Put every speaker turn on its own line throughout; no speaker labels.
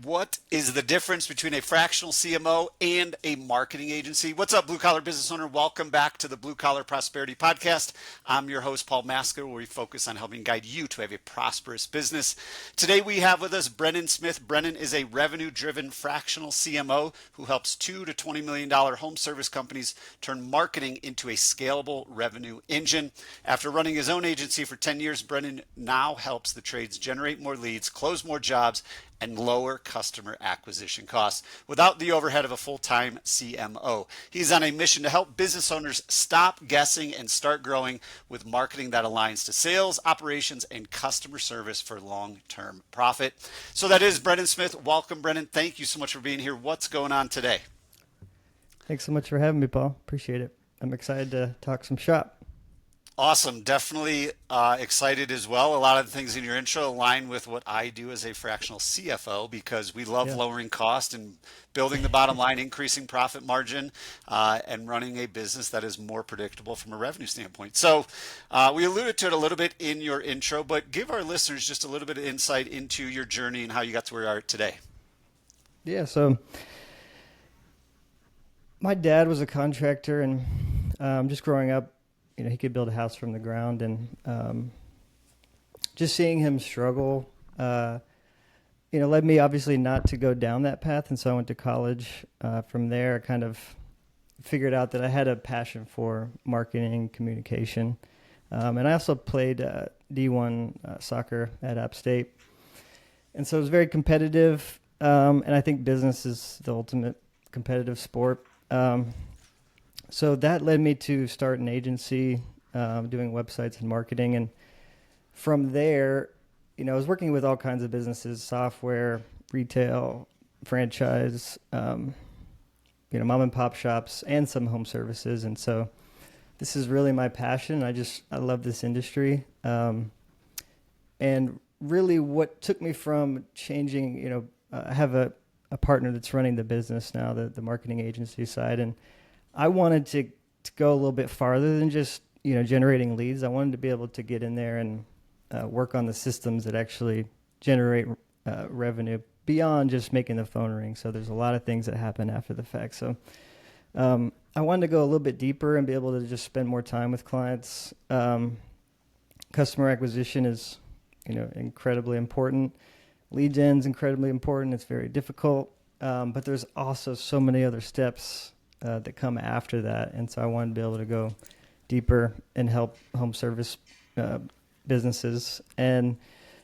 What is the difference between a fractional CMO and a marketing agency? What's up, blue collar business owner? Welcome back to the Blue Collar Prosperity Podcast. I'm your host, Paul Maskill, where we focus on helping guide you to have a prosperous business. Today we have with us Brennen Smith. Brennen is a revenue-driven fractional CMO who helps $2 to $20 million home service companies turn marketing into a scalable revenue engine. After running his own agency for 10 years, Brennen now helps the trades generate more leads, close more jobs, and lower customer acquisition costs without the overhead of a full-time CMO. He's on a mission to help business owners stop guessing and start growing with marketing that aligns to sales, operations, and customer service for long-term profit. So that is Brennen Smith. Welcome, Brennen. Thank you so much for being here. What's going on today?
Thanks so much for having me, Paul. Appreciate it. I'm excited to talk some shop.
Awesome. Definitely excited as well. A lot of the things in your intro align with what I do as a fractional CFO because we love
Yeah.
lowering cost and building the bottom line, increasing profit margin, and running a business that is more predictable from a revenue standpoint. So we alluded to it a little bit in your intro, but give our listeners just a little bit of insight into your journey and how you got to where you are today.
Yeah. So my dad was a contractor, and just growing up, he could build a house from the ground, and just seeing him struggle, led me obviously not to go down that path. And so I went to college. From there, I kind of figured out that I had a passion for marketing, communication. And I also played D1 soccer at App State. And so it was very competitive. And I think business is the ultimate competitive sport. So that led me to start an agency, doing websites and marketing. And from there, I was working with all kinds of businesses, software, retail, franchise, mom and pop shops, and some home services. And so this is really my passion. I love this industry. And really what took me from changing, I have a partner that's running the business now, the marketing agency side. And I wanted to go a little bit farther than just, generating leads. I wanted to be able to get in there and work on the systems that actually generate revenue beyond just making the phone ring. So there's a lot of things that happen after the fact. So I wanted to go a little bit deeper and be able to just spend more time with clients. Customer acquisition is, incredibly important. Lead gen is incredibly important. It's very difficult. But there's also so many other steps that come after that. And so I wanted to be able to go deeper and help home service businesses. And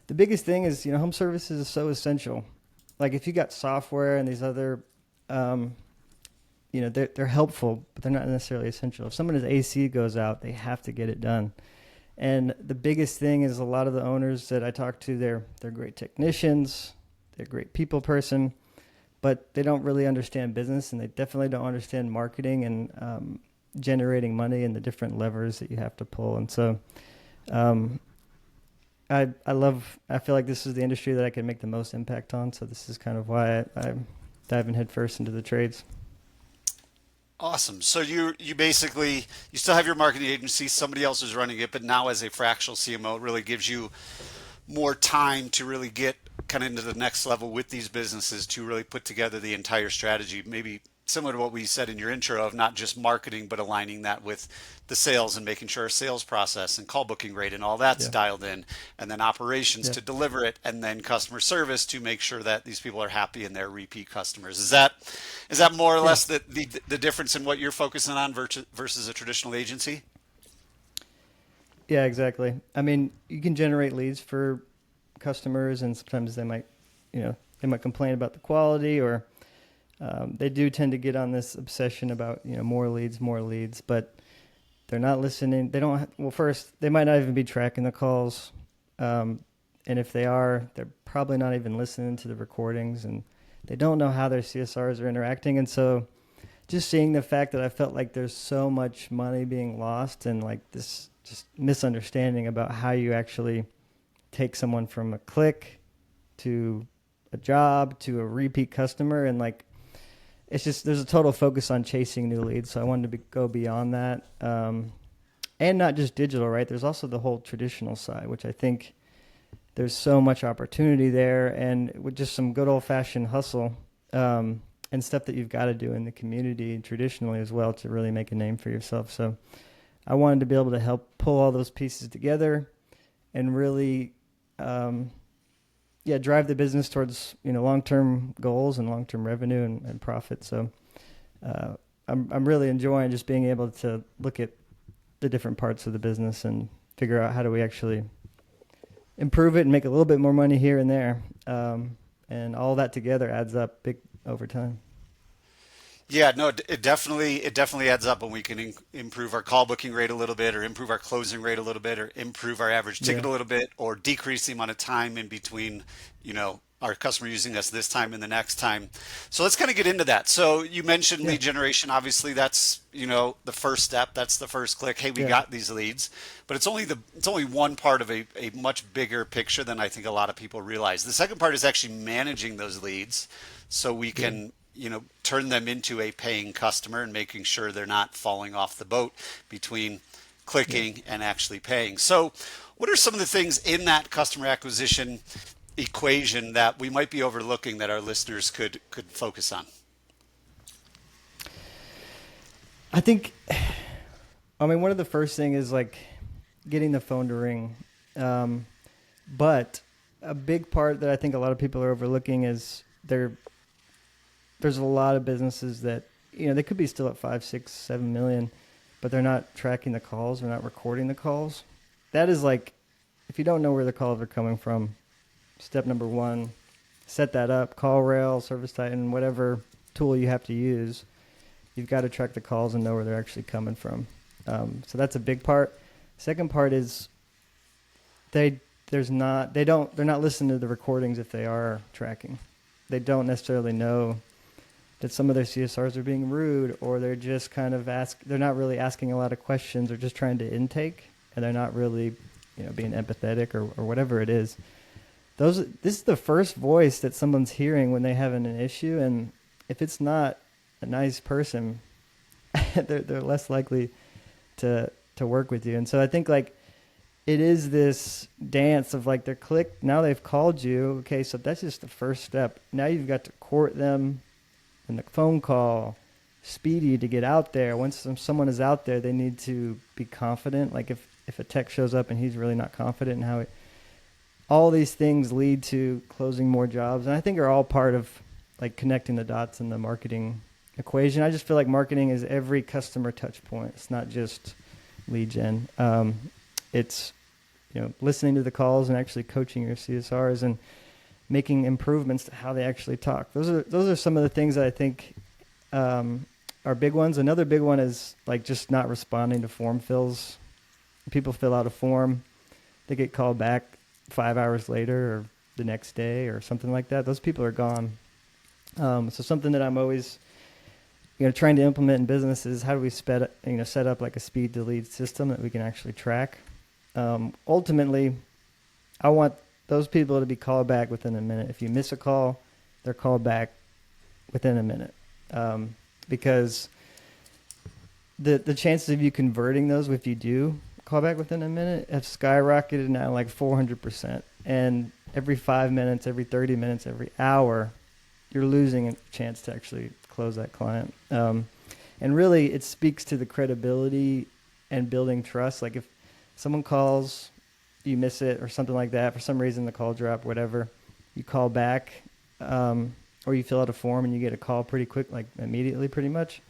the biggest thing is, home services is so essential. Like if you got software and these other, they're helpful, but they're not necessarily essential. If someone's AC goes out, they have to get it done. And the biggest thing is a lot of the owners that I talk to, they're great technicians, they're great people person, but they don't really understand business, and they definitely don't understand marketing and generating money and the different levers that you have to pull. And so I feel like this is the industry that I can make the most impact on. So this is kind of why I'm diving headfirst into the trades.
Awesome. So you basically, you still have your marketing agency, somebody else is running it, but now as a fractional CMO, it really gives you more time to really get kind of into the next level with these businesses to really put together the entire strategy, maybe similar to what we said in your intro of not just marketing, but aligning that with the sales and making sure our sales process and call booking rate and all that's
Yeah.
dialed in, and then operations
Yeah.
to deliver it, and then customer service to make sure that these people are happy and they're repeat customers. Is that more or
Yeah.
less the difference in what you're focusing on versus a traditional agency?
Yeah, exactly. I mean, you can generate leads for customers, and sometimes they might complain about the quality, or they do tend to get on this obsession about, more leads, but they're not listening. They don't, well, first, they might not even be tracking the calls. And if they are, they're probably not even listening to the recordings, and they don't know how their CSRs are interacting. And so just seeing the fact that I felt like there's so much money being lost, and like this just misunderstanding about how you actually take someone from a click to a job to a repeat customer. And like, it's just, there's a total focus on chasing new leads. So I wanted to go beyond that. And not just digital, right? There's also the whole traditional side, which I think there's so much opportunity there, and with just some good old fashioned hustle, and stuff that you've got to do in the community traditionally as well to really make a name for yourself. So I wanted to be able to help pull all those pieces together and really, drive the business towards, long-term goals and long-term revenue and profit. So I'm really enjoying just being able to look at the different parts of the business and figure out how do we actually improve it and make a little bit more money here and there. And all that together adds up big over time.
Yeah, no, it definitely adds up when we can improve our call booking rate a little bit, or improve our closing rate a little bit, or improve our average ticket
Yeah.
a little bit, or decrease the amount of time in between, our customer using us this time and the next time. So let's kind of get into that. So you mentioned
Yeah.
lead generation. Obviously, that's, the first step. That's the first click. Hey, we
Yeah.
got these leads. But it's only one part of a much bigger picture than I think a lot of people realize. The second part is actually managing those leads so we
Yeah.
can turn them into a paying customer and making sure they're not falling off the boat between
Yeah.
clicking and actually paying. So what are some of the things in that customer acquisition equation that we might be overlooking that our listeners could focus on?
I think, one of the first thing is like getting the phone to ring. But a big part that I think a lot of people are overlooking is there's a lot of businesses that, they could be still at 5, 6, 7 million, but they're not tracking the calls. They're not recording the calls. That is like, if you don't know where the calls are coming from, step number one, set that up, call rail, service titan, whatever tool you have to use. You've got to track the calls and know where they're actually coming from. So that's a big part. Second part is they're not listening to the recordings if they are tracking. They don't necessarily know that some of their CSRs are being rude, or they're just kind of they're not really asking a lot of questions. They're just trying to intake, and they're not really, being empathetic or whatever it is. This is the first voice that someone's hearing when they have an issue, and if it's not a nice person, they're less likely to work with you. And so I think like it is this dance of like they're clicked, now they've called you. Okay, so that's just the first step. Now you've got to court them and the phone call, speedy to get out there. Once someone is out there, they need to be confident. Like if a tech shows up and he's really not confident in how all these things lead to closing more jobs. And I think are all part of like connecting the dots in the marketing equation. I just feel like marketing is every customer touch point. It's not just lead gen. It's, listening to the calls and actually coaching your CSRs and making improvements to how they actually talk. Those are some of the things that I think are big ones. Another big one is like just not responding to form fills. People fill out a form, they get called back 5 hours later or the next day or something like that. Those people are gone. So something that I'm always trying to implement in business is how do we set up like a speed to lead system that we can actually track. Ultimately, I want those people to be called back within a minute. If you miss a call, they're called back within a minute, because the chances of you converting those, if you do call back within a minute, have skyrocketed now like 400%. And every 5 minutes, every 30 minutes, every hour, you're losing a chance to actually close that client. And really, it speaks to the credibility and building trust. Like if someone calls, you miss it or something like that, for some reason the call dropped, whatever, you call back, or you fill out a form and you get a call pretty quick, like immediately pretty much.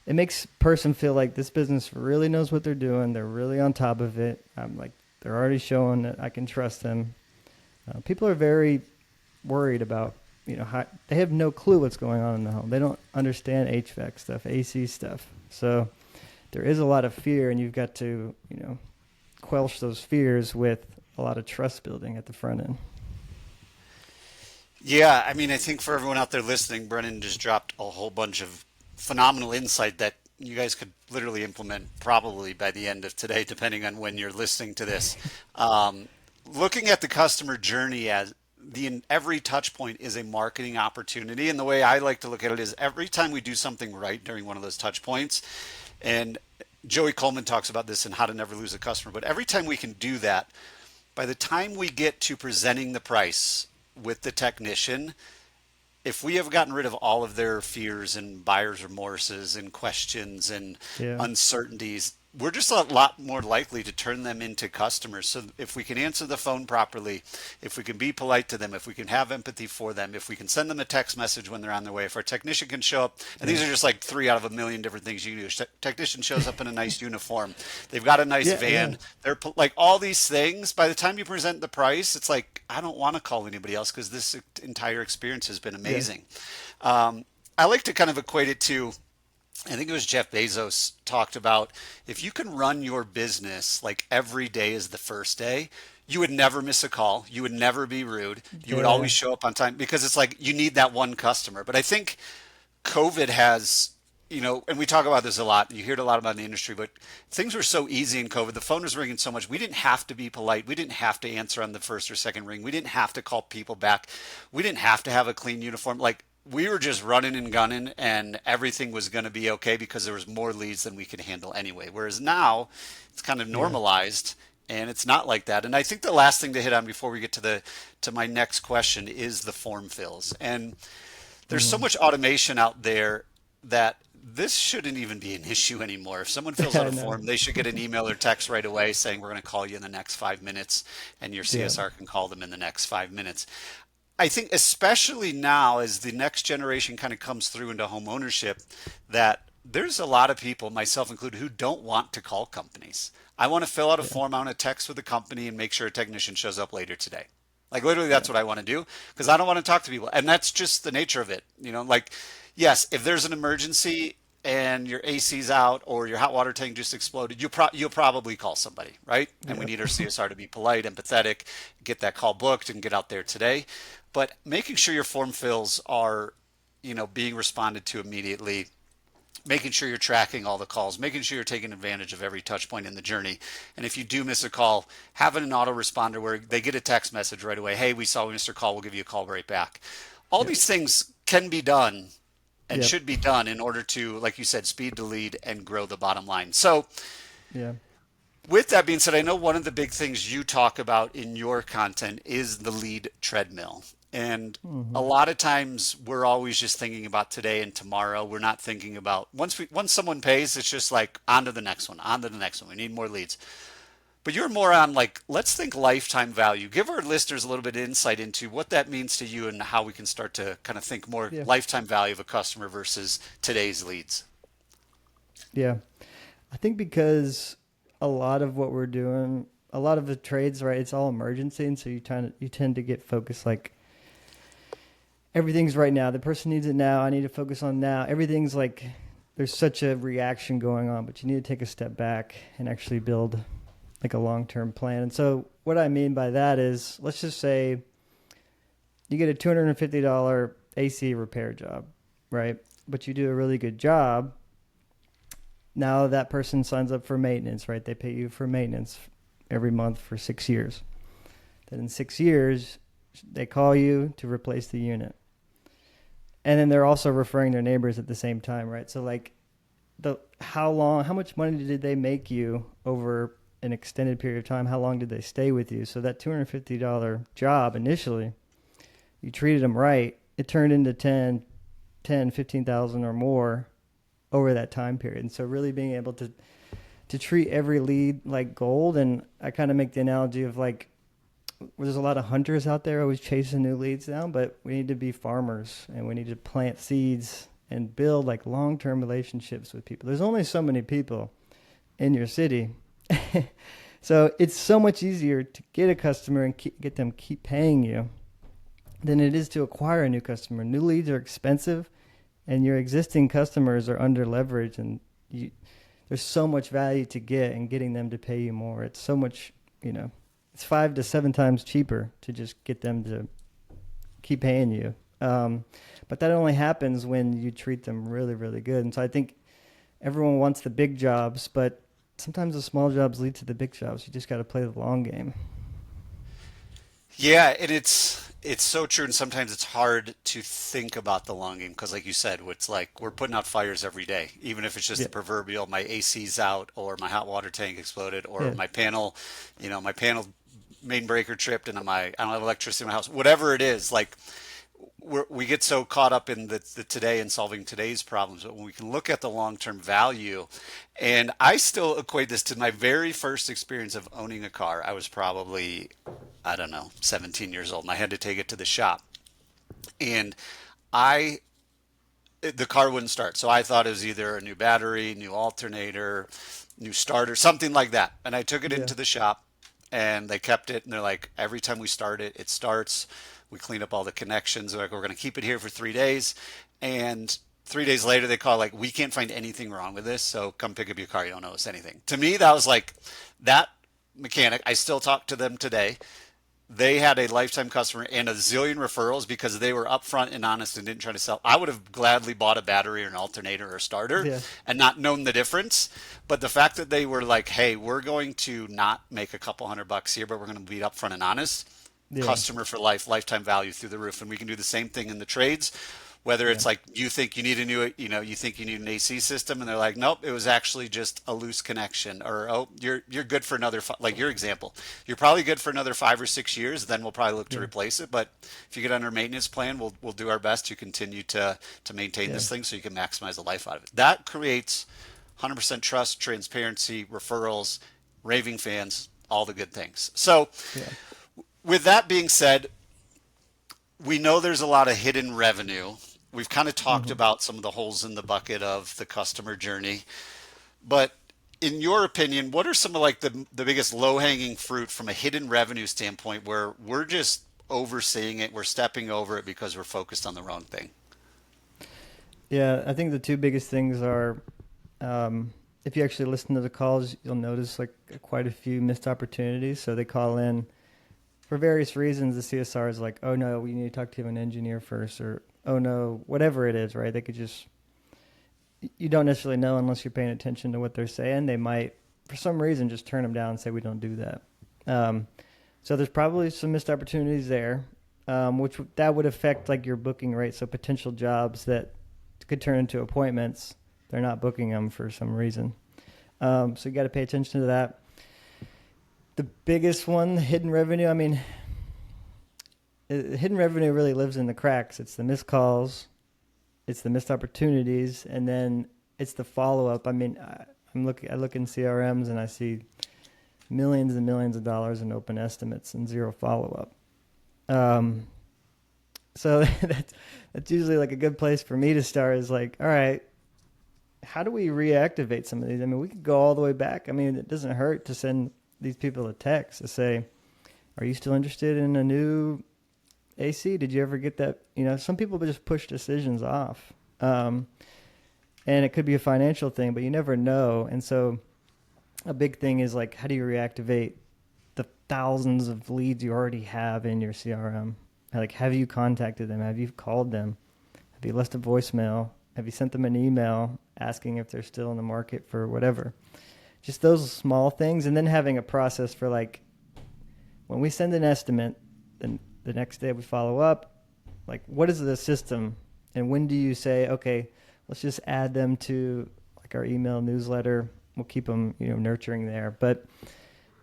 It makes a person feel like this business really knows what they're doing. They're really on top of it. I'm like, they're already showing that I can trust them. People are very worried about, how, they have no clue what's going on in the home. They don't understand HVAC stuff, AC stuff. So there is a lot of fear, and you've got to, quelch those fears with a lot of trust building at the front end.
Yeah, I mean, I think for everyone out there listening, Brennan just dropped a whole bunch of phenomenal insight that you guys could literally implement probably by the end of today, depending on when you're listening to this. Looking at the customer journey as every touch point is a marketing opportunity. And the way I like to look at it is every time we do something right during one of those touch points, and Joey Coleman talks about this in How to Never Lose a Customer, but every time we can do that, by the time we get to presenting the price with the technician, if we have gotten rid of all of their fears and buyer's remorses and questions and
Yeah.
uncertainties, we're just a lot more likely to turn them into customers. So if we can answer the phone properly, if we can be polite to them, if we can have empathy for them, if we can send them a text message when they're on their way, if our technician can show up, and these are just like 3 out of a million different things you do. Technician shows up in a nice uniform. They've got a nice
Yeah. Yeah.
van. They're like all these things. By the time you present the price, it's like, I don't want to call anybody else because this entire experience has been
Yeah.
amazing. I like to kind of equate it to, I think it was Jeff Bezos talked about, if you can run your business like every day is the first day, you would never miss a call. You would never be rude. You would
Yeah.
always show up on time because it's like you need that one customer. But I think COVID has, and we talk about this a lot. You hear it a lot about in the industry, but things were so easy in COVID. The phone was ringing so much. We didn't have to be polite. We didn't have to answer on the first or second ring. We didn't have to call people back. We didn't have to have a clean uniform. Like we were just running and gunning and everything was going to be okay because there was more leads than we could handle anyway. Whereas now it's kind of
Yeah.
normalized and it's not like that. And I think the last thing to hit on before we get to my next question is the form fills. And there's so
Hmm.
much automation out there that this shouldn't even be an issue anymore. If someone fills out
I
a
know.
form, they should get an email or text right away saying, we're going to call you in the next 5 minutes, and your
Yeah.
CSR can call them in the next 5 minutes. I think, especially now, as the next generation kind of comes through into home ownership, that there's a lot of people, myself included, who don't want to call companies. I want to fill out a
Yeah.
form, I want to text with the company and make sure a technician shows up later today. Like literally,
Yeah.
that's what I want to do because I don't want to talk to people, and that's just the nature of it. Like yes, if there's an emergency and your AC's out or your hot water tank just exploded, you'll probably call somebody, right? And we
Yeah.
need our CSR to be polite, empathetic, get that call booked, and get out there today. But making sure your form fills are, being responded to immediately, making sure you're tracking all the calls, making sure you're taking advantage of every touch point in the journey. And if you do miss a call, having an autoresponder where they get a text message right away, hey, we saw we missed your call, we'll give you a call right back. All
Yep.
these things can be done and
Yep.
should be done in order to, like you said, speed to lead and grow the bottom line. So
Yeah.
with that being said, I know one of the big things you talk about in your content is the lead treadmill. And a
Hmm.
lot of times we're always just thinking about today and tomorrow. We're not thinking about once someone pays, it's just like on to the next one, on to the next one. We need more leads. But you're more on like, let's think lifetime value. Give our listeners a little bit of insight into what that means to you and how we can start to kind of think more
Yeah.
lifetime value of a customer versus today's leads.
Yeah. I think because a lot of what we're doing, a lot of the trades, right? It's all emergency, and so you tend to get focused like everything's right now. The person needs it now. I need to focus on now. Everything's like there's such a reaction going on, but you need to take a step back and actually build like a long-term plan. And so what I mean by that is, let's just say you get a $250 AC repair job, right? But you do a really good job. Now that person signs up for maintenance, right? They pay you for maintenance every month for 6 years. Then in 6 years, they call you to replace the unit. And then they're also referring their neighbors at the same time, right? So like how much money did they make you over an extended period of time? How long did they stay with you? So that $250 job initially, you treated them right, it turned into 15,000 or more over that time period. And so really being able to treat every lead like gold. And I kind of make the analogy of like, there's a lot of hunters out there always chasing new leads down, but we need to be farmers and we need to plant seeds and build like long-term relationships with people. There's only so many people in your city. So it's so much easier to get a customer and get them keep paying you than it is to acquire a new customer. New leads are expensive and your existing customers are under leveraged, and there's so much value to get in getting them to pay you more. It's so much, it's 5 to 7 times cheaper to just get them to keep paying you. But that only happens when you treat them really, really good. And so I think everyone wants the big jobs, but sometimes the small jobs lead to the big jobs. You just got to play the long game.
Yeah, and it's so true, and sometimes it's hard to think about the long game because, like you said, it's like we're putting out fires every day, even if it's just
Yeah.
the proverbial my AC's out or my hot water tank exploded or
Yeah.
my panel main breaker tripped and I don't have electricity in my house, whatever it is, like we get so caught up in the today and solving today's problems, but when we can look at the long-term value, and I still equate this to my very first experience of owning a car. I was probably, I don't know, 17 years old, and I had to take it to the shop, and I the car wouldn't start. So I thought it was either a new battery, new alternator, new starter, something like that. And I took it
Yeah.
into the shop and they kept it. And they're like, every time we start it, it starts. We clean up all the connections. They're like, we're going to keep it here for 3 days. And 3 days later, they call like, we can't find anything wrong with this. So come pick up your car. You don't owe us anything. To me, that was like that mechanic. I still talk to them today. They had a lifetime customer and a zillion referrals because they were upfront and honest and didn't try to sell. I would have gladly bought a battery or an alternator or a starter
Yeah.
and not known the difference. But the fact that they were like, hey, we're going to not make a couple $100 here, but we're going to be upfront and honest,
Yeah.
customer for life, lifetime value through the roof. And we can do the same thing in the trades. Whether
Yeah.
it's like you think you need a new, you think you need an AC system, and they're like, nope, it was actually just a loose connection, or oh, you're good for another like your example, you're probably good for another 5 or 6 years. Then we'll probably look to
Yeah.
replace it. But if you get under a maintenance plan, we'll do our best to continue to maintain
Yeah.
this thing so you can maximize the life out of it. That creates 100% trust, transparency, referrals, raving fans, all the good things. So,
Yeah.
with that being said, we know there's a lot of hidden revenue. We've kind of talked
Hmm.
about some of the holes in the bucket of the customer journey, but in your opinion, what are some of like the biggest low-hanging fruit from a hidden revenue standpoint where we're just overseeing it, we're stepping over it because we're focused on the wrong thing?
Yeah. I think the two biggest things are, if you actually listen to the calls, you'll notice like quite a few missed opportunities. So they call in for various reasons. The CSR is like, oh no, we need to talk to an engineer first, or oh no, whatever it is, right? They could just, you don't necessarily know unless you're paying attention to what they're saying. They might, for some reason, just turn them down and say we don't do that. Um, so there's probably some missed opportunities there, that would affect like your booking rate. So potential jobs that could turn into appointments, they're not booking them for some reason. So you got to pay attention to that. The biggest one, hidden revenue. I mean, hidden revenue really lives in the cracks. It's the missed calls, it's the missed opportunities, and then it's the follow up. I mean, I look in CRMs and I see millions and millions of dollars in open estimates and zero follow up. So that's usually like a good place for me to start. Is like, all right, how do we reactivate some of these? I mean, we could go all the way back. I mean, it doesn't hurt to send these people a text to say, are you still interested in a new AC? Did you ever get that? You know, some people just push decisions off. And it could be a financial thing, but you never know. And so a big thing is like, how do you reactivate the thousands of leads you already have in your CRM? Like, have you contacted them? Have you called them? Have you left a voicemail? Have you sent them an email asking if they're still in the market for whatever? Just those small things. And then having a process for like, when we send an estimate, then the next day we follow up. Like, what is the system? And when do you say, okay, let's just add them to like our email newsletter. We'll keep them, nurturing there. But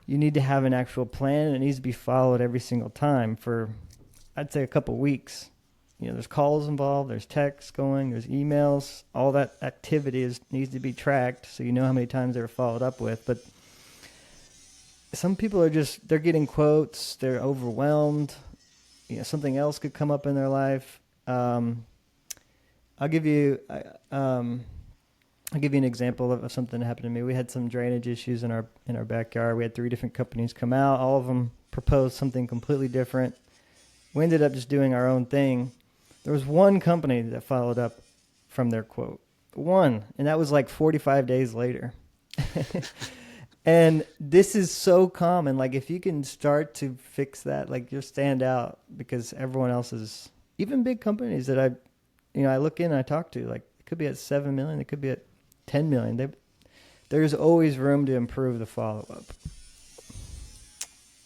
you need to have an actual plan, and it needs to be followed every single time for, I'd say, a couple weeks. There's calls involved, there's texts going, there's emails. All that activity needs to be tracked so you know how many times they were followed up with. But some people are they're getting quotes, they're overwhelmed. Something else could come up in their life. I'll give you an example of something that happened to me. We had some drainage issues in our backyard. We had 3 different companies come out. All of them proposed something completely different. We ended up just doing our own thing. There was one company that followed up from their quote. One. And that was like 45 days later. And this is so common. Like, if you can start to fix that, like, you'll stand out, because everyone else is, even big companies that I look in and I talk to, like, it could be at 7 million, it could be at 10 million. There's always room to improve the follow-up.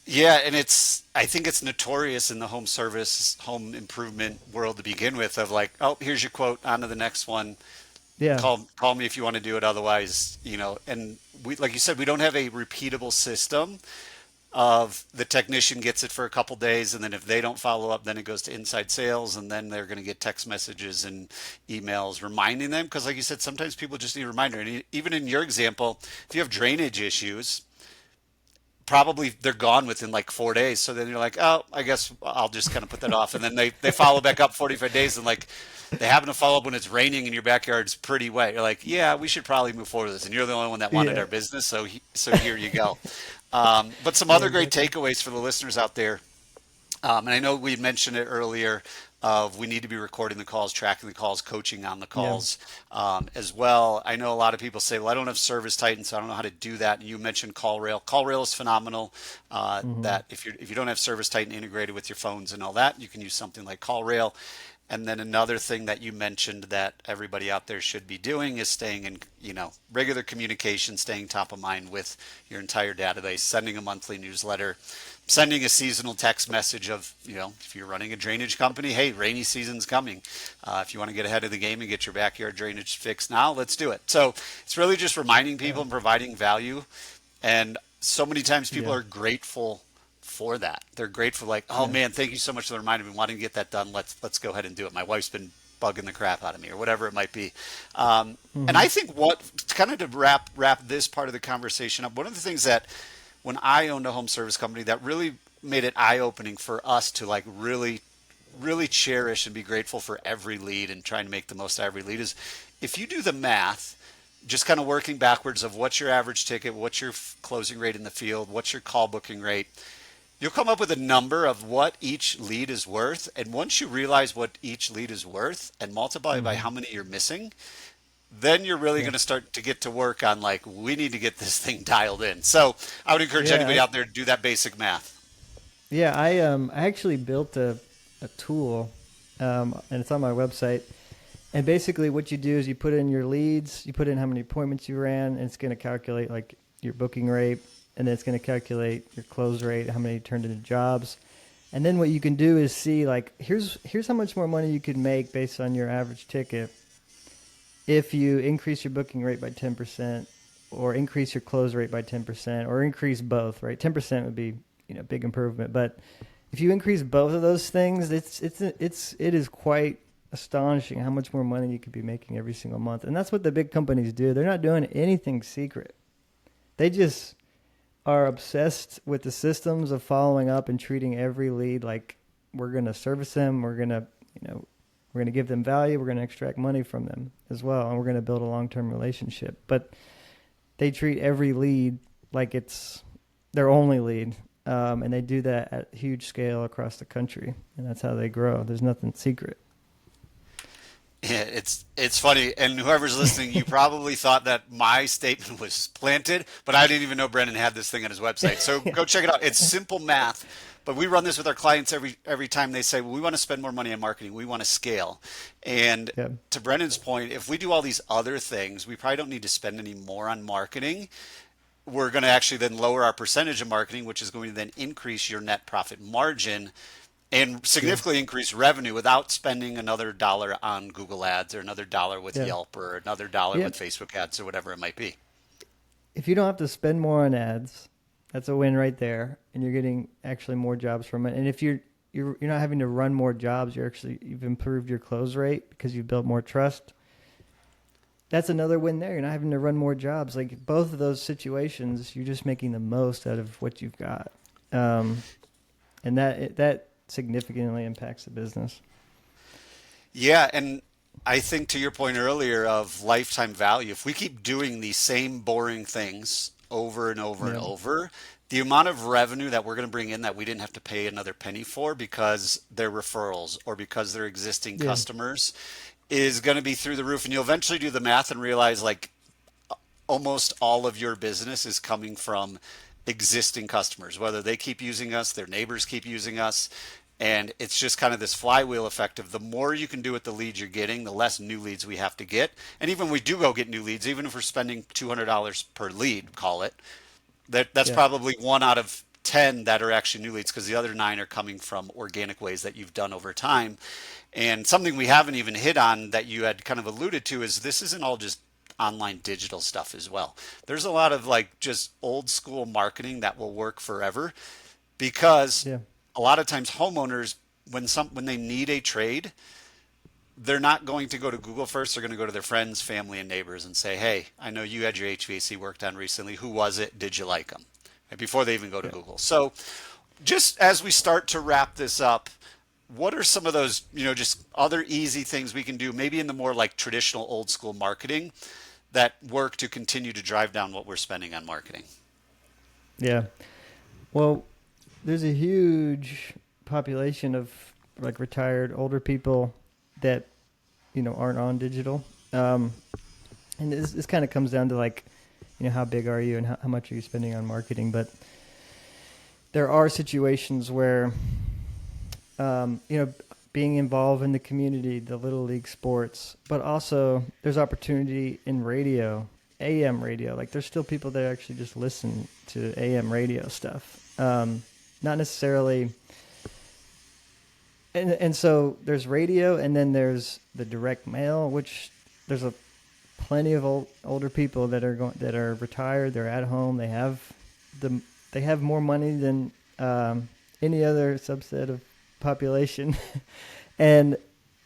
Yeah, and I think it's notorious in the home service, home improvement world to begin with, of like, oh, here's your quote, on to the next one.
Yeah.
Call me if you want to do it. Otherwise, and we, like you said, we don't have a repeatable system. of the technician gets it for a couple days, and then if they don't follow up, then it goes to inside sales, and then they're going to get text messages and emails reminding them. Because like you said, sometimes people just need a reminder. And even in your example, if you have drainage issues, probably they're gone within like 4 days. So then you're like, oh, I guess I'll just kind of put that off. And then they follow back up 45 days, and like they happen to follow up when it's raining and your backyard's pretty wet. You're like, yeah, we should probably move forward with this. And you're the only one that wanted
Yeah.
our business. So here you go. But some
Yeah,
other great
exactly.
takeaways for the listeners out there. And I know we mentioned it earlier of we need to be recording the calls, tracking the calls, coaching on the
Yeah.
calls as well. I know a lot of people say, well, I don't have Service Titan, so I don't know how to do that. And you mentioned CallRail. CallRail is phenomenal.
Hmm.
That if you don't have Service Titan integrated with your phones and all that, you can use something like CallRail. And then another thing that you mentioned that everybody out there should be doing is staying in, regular communication, staying top of mind with your entire database, sending a monthly newsletter, sending a seasonal text message of, if you're running a drainage company, hey, rainy season's coming. If you want to get ahead of the game and get your backyard drainage fixed now, let's do it. So it's really just reminding people
Yeah.
and providing value. And so many times people
Yeah.
are grateful for that. They're grateful, like, oh
Yeah.
man, thank you so much for reminding me, wanting to get that done. Let's go ahead and do it. My wife's been bugging the crap out of me, or whatever it might be. And
Hmm.
I think what kind of to wrap this part of the conversation up, one of the things that when I owned a home service company that really made it eye opening for us to like really cherish and be grateful for every lead and trying to make the most out of every lead is if you do the math, just kind of working backwards of what's your average ticket, what's your closing rate in the field, what's your call booking rate, you'll come up with a number of what each lead is worth. And once you realize what each lead is worth and multiply by
Hmm.
how many you're missing, then you're really
Yeah.
going to start to get to work on like, we need to get this thing dialed in. So I would encourage
Yeah.
anybody out there to do that basic math.
Yeah. I actually built a tool, and it's on my website. And basically, what you do is you put in your leads, you put in how many appointments you ran, and it's going to calculate like your booking rate, and then it's going to calculate your close rate, how many turned into jobs. And then what you can do is see like here's how much more money you could make based on your average ticket if you increase your booking rate by 10%, or increase your close rate by 10%, or increase both. Right, 10% would be big improvement, but if you increase both of those things, it is quite astonishing how much more money you could be making every single month. And that's what the big companies do. They're not doing anything secret. They just are obsessed with the systems of following up and treating every lead like we're going to service them. We're going to give them value. We're going to extract money from them as well. And we're going to build a long-term relationship. But they treat every lead like it's their only lead. And they do that at huge scale across the country. And that's how they grow. There's nothing secret.
Yeah, it's funny, and whoever's listening, you probably thought that my statement was planted, but I didn't even know Brennan had this thing on his website. So
Yeah.
go check it out. It's simple math, but we run this with our clients every time they say, well, we want to spend more money on marketing, we want to scale. And
Yeah.
to Brennan's point, if we do all these other things, we probably don't need to spend any more on marketing. We're going to actually then lower our percentage of marketing, which is going to then increase your net profit margin and
Yeah.
significantly increase revenue without spending another dollar on Google Ads or another dollar with
Yeah.
Yelp or another dollar
Yeah.
with Facebook ads or whatever it might be.
If you don't have to spend more on ads, that's a win right there, and you're getting actually more jobs from it. And if you're not having to run more jobs, you've improved your close rate because you've built more trust. That's another win there. You're not having to run more jobs. Like both of those situations, you're just making the most out of what you've got, and that significantly impacts the business.
Yeah, and I think to your point earlier of lifetime value, if we keep doing these same boring things over and over and
Yeah.
over, the amount of revenue that we're going to bring in that we didn't have to pay another penny for because they're referrals or because they're existing
Yeah.
customers is going to be through the roof. And you'll eventually do the math and realize like almost all of your business is coming from existing customers, whether they keep using us, their neighbors keep using us. And it's just kind of this flywheel effect of the more you can do with the leads you're getting, the less new leads we have to get. And even when we do go get new leads, even if we're spending $200 per lead, call it, that's
Yeah.
probably 1 out of 10 that are actually new leads because the other 9 are coming from organic ways that you've done over time. And something we haven't even hit on that you had kind of alluded to is this isn't all just online digital stuff as well. There's a lot of like just old school marketing that will work forever because
Yeah.
a lot of times homeowners, when they need a trade, they're not going to go to Google first. They're going to go to their friends, family, and neighbors and say, "Hey, I know you had your HVAC worked on recently. Who was it? Did you like them?" And before they even go to
Yeah.
Google. So, just as we start to wrap this up, what are some of those, just other easy things we can do, maybe in the more like traditional old school marketing that work to continue to drive down what we're spending on marketing?
Yeah. Well, there's a huge population of like retired older people that aren't on digital, and this kind of comes down to like how big are you and how much are you spending on marketing. But there are situations where being involved in the community, the little league sports, but also there's opportunity in radio, AM radio. Like there's still people that actually just listen to AM radio stuff, not necessarily. And so there's radio, and then there's the direct mail, which there's plenty of older people that are retired. They're at home. They have more money than any other subset of population, and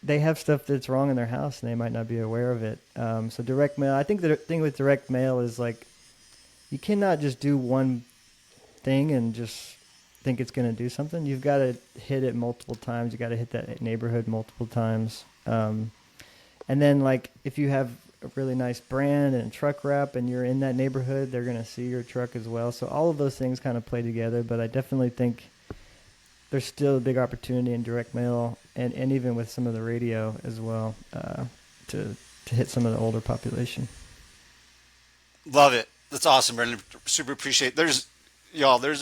they have stuff that's wrong in their house, and they might not be aware of it. So direct mail. I think the thing with direct mail is like you cannot just do one thing and just think it's going to do something. You've got to hit it multiple times. You got to hit that neighborhood multiple times. And then like if you have a really nice brand and truck wrap and you're in that neighborhood, they're going to see your truck as well. So all of those things kind of play together, but I definitely think there's still a big opportunity in direct mail and even with some of the radio as well, to hit some of the older population.
Love it. That's awesome, Brendan. Super appreciate it. There's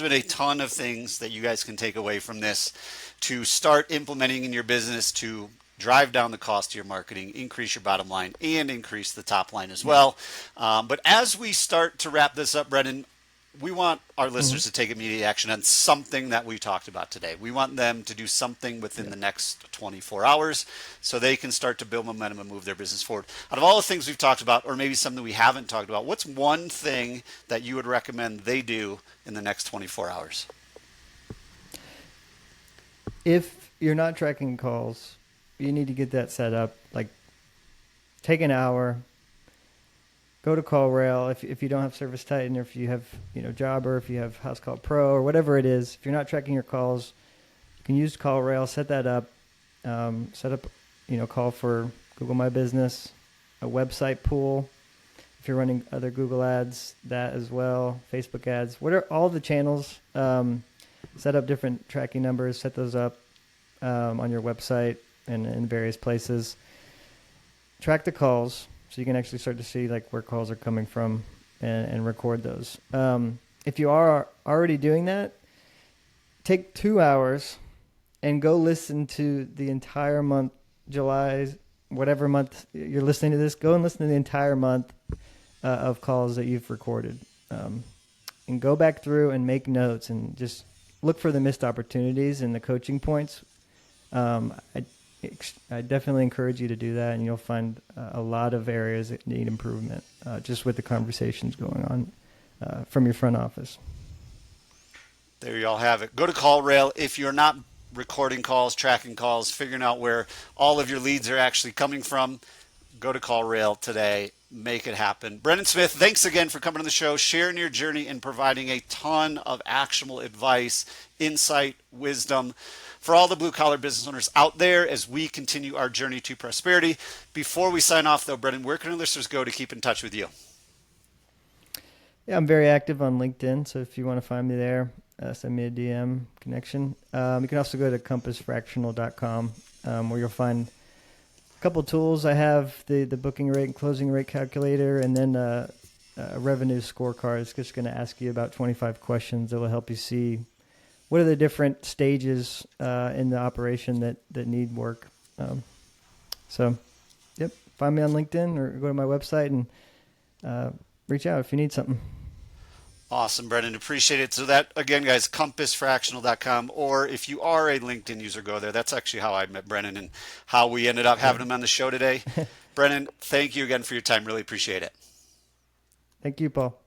been a ton of things that you guys can take away from this to start implementing in your business to drive down the cost of your marketing, increase your bottom line, and increase the top line as well. But as we start to wrap this up, Brendan, we want our listeners to take immediate action on something that we talked about today. We want them to do something within the next 24 hours so they can start to build momentum and move their business forward. Out of all the things we've talked about, or maybe something we haven't talked about, what's one thing that you would recommend they do in the next 24 hours?
If you're not tracking calls, you need to get that set up. Like take an hour, go to CallRail. If you don't have Service Titan, or if you have Jobber, if you have House Call Pro or whatever it is, if you're not tracking your calls, you can use CallRail. Set that up. Set up call for Google My Business, a website pool. If you're running other Google ads, that as well, Facebook ads, what are all the channels? Set up different tracking numbers. Set those up on your website and in various places. Track the calls. So you can actually start to see like where calls are coming from and record those. If you are already doing that, take 2 hours and go listen to the entire month, July, whatever month you're listening to this, go and listen to the entire month of calls that you've recorded. And go back through and make notes and just look for the missed opportunities and the coaching points. I definitely encourage you to do that, and you'll find a lot of areas that need improvement just with the conversations going on from your front office.
There you all have it. Go to CallRail. If you're not recording calls, tracking calls, figuring out where all of your leads are actually coming from, go to CallRail today. Make it happen. Brennen Smith, thanks again for coming on the show, sharing your journey and providing a ton of actionable advice, insight, wisdom for all the blue-collar business owners out there as we continue our journey to prosperity. Before we sign off, though, Brennen, where can our listeners go to keep in touch with you?
Yeah, I'm very active on LinkedIn, so if you want to find me there, send me a DM connection. You can also go to compassfractional.com where you'll find a couple tools. I have the booking rate and closing rate calculator, and then a revenue scorecard. It's just going to ask you about 25 questions that will help you see what are the different stages in the operation that need work. So, find me on LinkedIn or go to my website and reach out if you need something.
Awesome, Brendan. Appreciate it. So that, again, guys, compassfractional.com, or if you are a LinkedIn user, go there. That's actually how I met Brendan and how we ended up having him on the show today. Brendan, thank you again for your time. Really appreciate it.
Thank you, Paul.